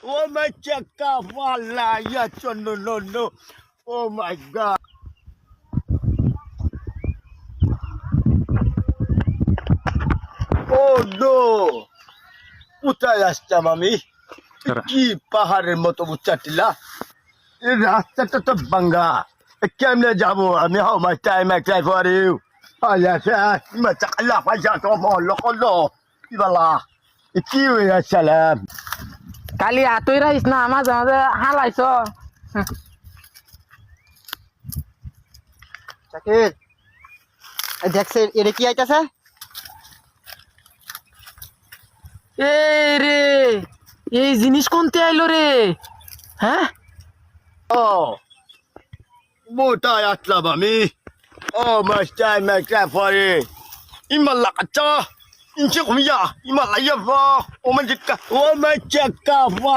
وما تشكى والله يا نو نو نو او ماي جاد ও no কোথায় আসতাম আমি কি পাহাড়ের মতো উচ্চা টিলা এই রাস্তাটা তো ভাঙ্গা কেমনে যাবো আমি how my time I try for you আয়া মা চালা পাইসা তো মল কলো কি বালা কি হয়ে সালাম কালি আতই রাইস না মাঝে মাঝে হালাইছ শাকির দেখছে এটা কি আইতাছে এ রে এই জিনিস কোনতে আইলো রে হ্যাঁ ও মোটায় আসলাম আমি ও my time I try for you ইমাল্লা কাচ্চা ইনচে কুমিয়া ইমাল্লা ইয়াফা ও মাই চাকা